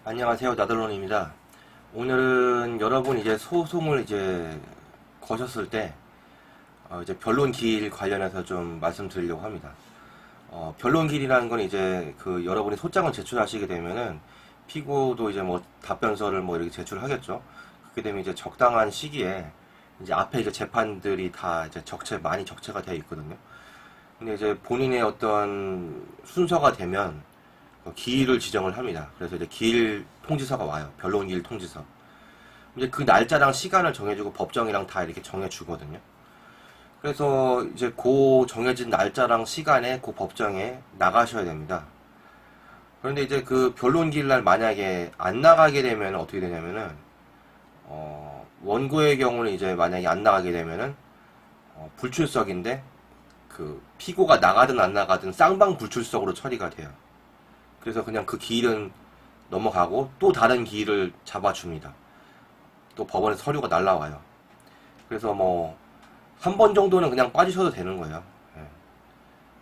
안녕하세요. 나들론입니다. 오늘은 여러분 이제 소송을 거셨을 때 이제 변론기일 관련해서 좀 말씀드리려고 합니다. 변론기일이라는 건 이제 여러분이 소장을 제출하시게 되면은 피고도 이제 뭐 답변서를 뭐 이렇게 제출하겠죠. 그렇게 되면 이제 적당한 시기에 이제 앞에 이제 재판들이 다 이제 많이 적체가 되어 있거든요. 근데 이제 본인의 어떤 순서가 되면 기일을 지정을 합니다. 그래서 이제 기일 통지서가 와요. 변론기일 통지서. 이제 그 날짜랑 시간을 정해주고 법정이랑 다 이렇게 정해주거든요. 그래서 이제 그 정해진 날짜랑 시간에 그 법정에 나가셔야 됩니다. 그런데 이제 그 변론기일 날 만약에 안 나가게 되면 어떻게 되냐면은 원고의 경우는 이제 만약에 안 나가게 되면은 불출석인데 그 피고가 나가든 안 나가든 쌍방 불출석으로 처리가 돼요. 그래서 그냥 그 기일은 넘어가고 또 다른 기일을 잡아줍니다. 또 법원에 서류가 날라와요. 그래서 뭐 한 번 정도는 그냥 빠지셔도 되는 거예요. 예.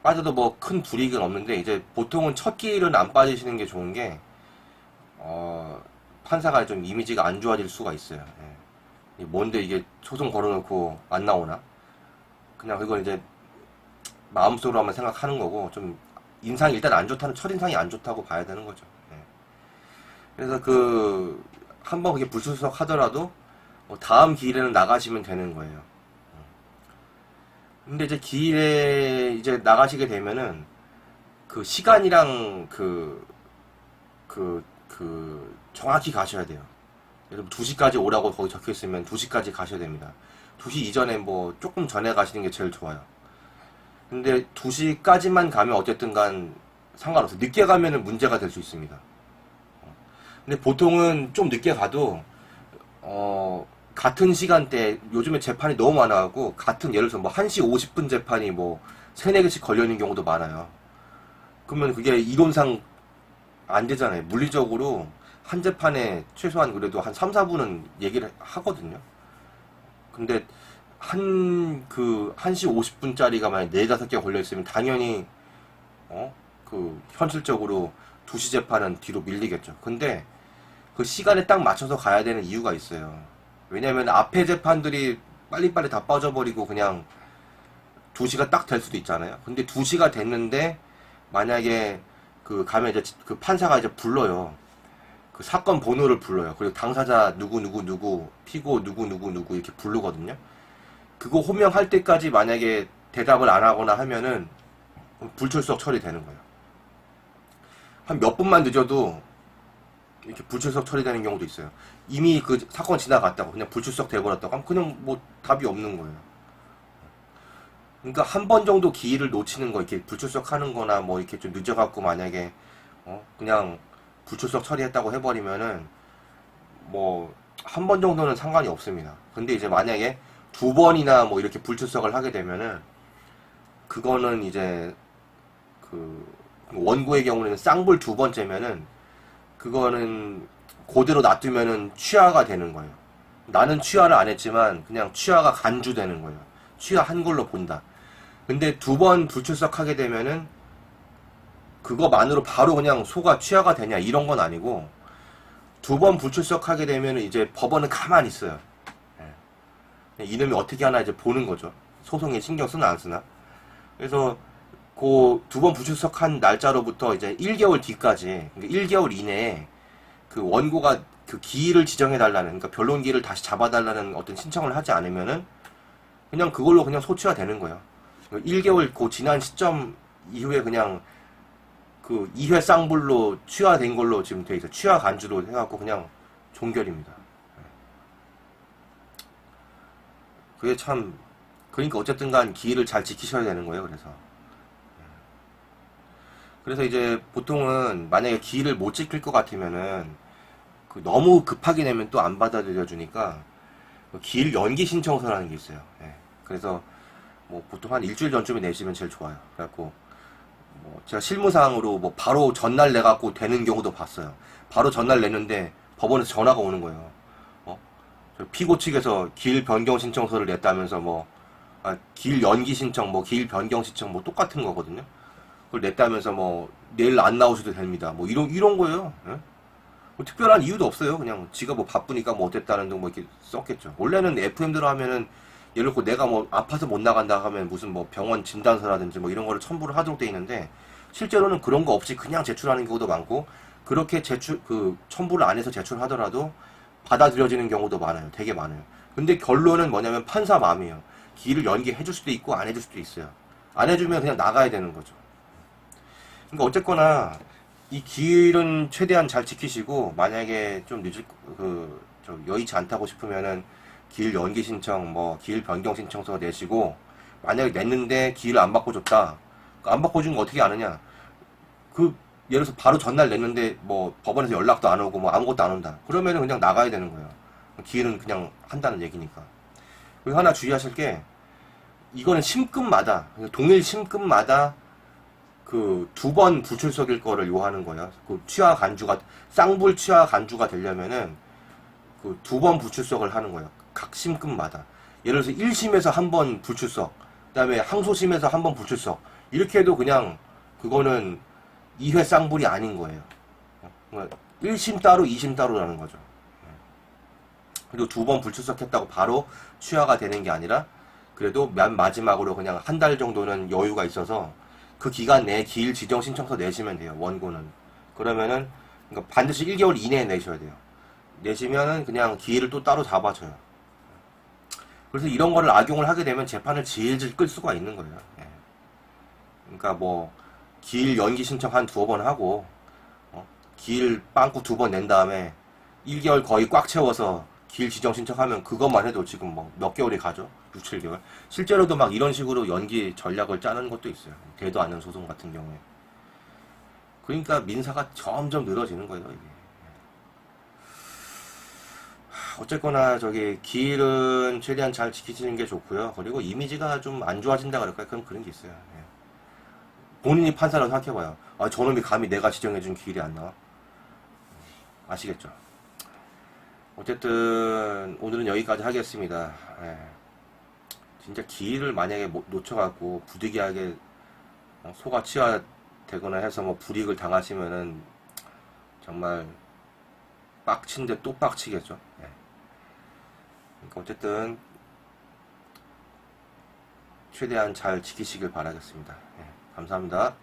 빠져도 뭐 큰 불이익은 없는데 이제 보통은 첫 기일은 안 빠지시는 게 좋은 게 판사가 좀 이미지가 안 좋아질 수가 있어요. 예. 뭔데 이게 소송 걸어놓고 안 나오나? 그냥 그걸 이제 마음속으로 한번 생각하는 거고 좀 인상이 일단 안 좋다는 첫인상이 안 좋다고 봐야 되는 거죠. 예. 그래서 한번 그게 불출석 하더라도 다음 기일에는 나가시면 되는 거예요. 근데 이제 기일에 이제 나가시게 되면은 그 시간이랑 정확히 가셔야 돼요. 예를 들면 2시까지 오라고 거기 적혀 있으면 2시까지 가셔야 됩니다. 2시 이전에 뭐 조금 전에 가시는 게 제일 좋아요. 근데 2시까지만 가면 어쨌든 간 상관없어요. 늦게 가면은 문제가 될 수 있습니다. 근데 보통은 좀 늦게 가도 같은 시간대 요즘에 재판이 너무 많아갖고 예를 들어서 뭐 1시 50분 재판이 뭐 3, 4개씩 걸려있는 경우도 많아요. 그러면 그게 이론상 안 되잖아요. 물리적으로 한 재판에 최소한 그래도 한 3, 4분은 얘기를 하거든요. 근데 1시 50분짜리가 만약 4, 5개 걸려있으면 당연히 현실적으로 2시 재판은 뒤로 밀리겠죠. 근데 그 시간에 딱 맞춰서 가야 되는 이유가 있어요. 왜냐면 앞에 재판들이 빨리빨리 다 빠져버리고 그냥 2시가 딱 될 수도 있잖아요. 근데 2시가 됐는데 만약에 가면 이제 그 판사가 이제 불러요. 그 사건 번호를 불러요. 그리고 당사자 누구 피고 누구 이렇게 부르거든요. 그거 호명할 때까지 만약에 대답을 안 하거나 하면은 불출석 처리되는 거예요. 한 몇 분만 늦어도 이렇게 불출석 처리되는 경우도 있어요. 이미 그 사건 지나갔다고 그냥 불출석 돼버렸다고 하면 그냥 뭐 답이 없는 거예요. 그러니까 한 번 정도 기회를 놓치는 거 이렇게 불출석하는 거나 뭐 이렇게 좀 늦어갖고 만약에 그냥 불출석 처리했다고 해버리면은 뭐 한 번 정도는 상관이 없습니다. 근데 이제 만약에 2번이나 뭐 이렇게 불출석을 하게 되면은 그거는 이제 원고의 경우는 쌍불 2번째면은 그거는 그대로 놔두면은 취하가 되는 거예요. 나는 취하를 안 했지만 그냥 취하가 간주되는 거예요. 취하한 걸로 본다. 근데 2번 불출석하게 되면은 그거만으로 바로 그냥 소가 취하가 되냐 이런 건 아니고 2번 불출석하게 되면은 이제 법원은 가만히 있어요. 이놈이 어떻게 하나 이제 보는 거죠. 소송에 신경 쓰나 안 쓰나. 그래서 그 2번 불출석한 날짜로부터 이제 1개월 뒤까지, 그러니까 1개월 이내에 그 원고가 그 기일을 지정해달라는, 그러니까 변론기일을 다시 잡아달라는 어떤 신청을 하지 않으면은 그냥 그걸로 그냥 소취가 되는 거예요. 1개월 그 지난 시점 이후에 그냥 그 2회 쌍불로 취하된 걸로 지금 돼 있어요. 취하 간주로 해갖고 그냥 종결입니다. 그게 참, 그러니까 어쨌든 간 기일을 잘 지키셔야 되는 거예요. 그래서 이제 보통은 만약에 기일을 못 지킬 것 같으면은 너무 급하게 내면 또 안 받아들여 주니까 기일 연기 신청서라는 게 있어요. 그래서 뭐 보통 한 일주일 전쯤에 내시면 제일 좋아요. 그래갖고 뭐 제가 실무상으로 뭐 바로 전날 내갖고 되는 경우도 봤어요. 바로 전날 냈는데 법원에서 전화가 오는 거예요. 피고 측에서 기일 변경 신청서를 냈다면서 기일 연기 신청, 기일 변경 신청 똑같은 거거든요. 그걸 냈다면서 내일 안 나오셔도 됩니다. 이런 거예요. 예? 뭐 특별한 이유도 없어요. 그냥 지가 뭐 바쁘니까 뭐 어땠다는 등 뭐 이렇게 썼겠죠. 원래는 FM대로 하면은 예를 들고 내가 뭐 아파서 못 나간다 하면 무슨 뭐 병원 진단서라든지 뭐 이런 거를 첨부를 하도록 돼 있는데 실제로는 그런 거 없이 그냥 제출하는 경우도 많고 그렇게 제출 그 첨부를 안 해서 제출하더라도 받아들여지는 경우도 많아요. 되게 많아요. 근데 결론은 뭐냐면 판사 마음이에요. 기일을 연기해 줄 수도 있고 안 해줄 수도 있어요. 안 해주면 그냥 나가야 되는 거죠. 그러니까 어쨌거나 이 기일은 최대한 잘 지키시고 만약에 좀 늦을 좀 여의치 않다고 싶으면은 기일 연기 신청 뭐 기일 변경 신청서 내시고 만약에 냈는데 기일을 안 바꿔줬다. 안 바꿔준 거 어떻게 아느냐? 그 예를 들어서 바로 전날 냈는데 뭐 법원에서 연락도 안 오고 뭐 아무것도 안 온다. 그러면은 그냥 나가야 되는 거예요. 기일은 그냥 한다는 얘기니까. 그리고 하나 주의하실 게 이거는 심급마다 동일 심급마다 그 두 번 불출석일 거를 요하는 거예요. 그 취하 간주가 쌍불 취하 간주가 되려면은 그 두 번 불출석을 하는 거예요. 각 심급마다. 예를 들어서 1심에서 한 번 불출석, 그다음에 항소심에서 한 번 불출석. 이렇게 해도 그냥 그거는 2회 쌍불이 아닌 거예요. 1심 따로 2심 따로라는 거죠. 그리고 두 번 불출석했다고 바로 취하가 되는 게 아니라 그래도 맨 마지막으로 그냥 한 달 정도는 여유가 있어서 그 기간 내에 기일 지정 신청서 내시면 돼요. 원고는. 그러면은 그러니까 반드시 1개월 이내에 내셔야 돼요. 내시면은 그냥 기일을 또 따로 잡아줘요. 그래서 이런 거를 악용을 하게 되면 재판을 질질 끌 수가 있는 거예요. 예. 그러니까 뭐 기일 연기 신청 한 두어 번 하고 기일 빵꾸 두 번 낸 다음에 1개월 거의 꽉 채워서 기일 지정 신청하면 그것만 해도 지금 뭐 몇 개월이 가죠? 6, 7개월. 실제로도 막 이런 식으로 연기 전략을 짜는 것도 있어요. 되도 않는 소송 같은 경우에. 그러니까 민사가 점점 늘어지는 거예요, 이게. 어쨌거나 저기 기일은 최대한 잘 지키시는 게 좋고요. 그리고 이미지가 좀 안 좋아진다 그럴까요? 그런 게 있어요. 예. 본인이 판사라고 생각해봐요. 아, 저놈이 감히 내가 지정해준 기일이 안 나와? 아시겠죠? 어쨌든 오늘은 여기까지 하겠습니다. 예. 진짜 기일을 만약에 놓쳐갖고 부득이하게 소가 치화되거나 해서 뭐 불이익을 당하시면은 정말 빡친데 또 빡치겠죠. 예. 그러니까 어쨌든 최대한 잘 지키시길 바라겠습니다. 예. 감사합니다.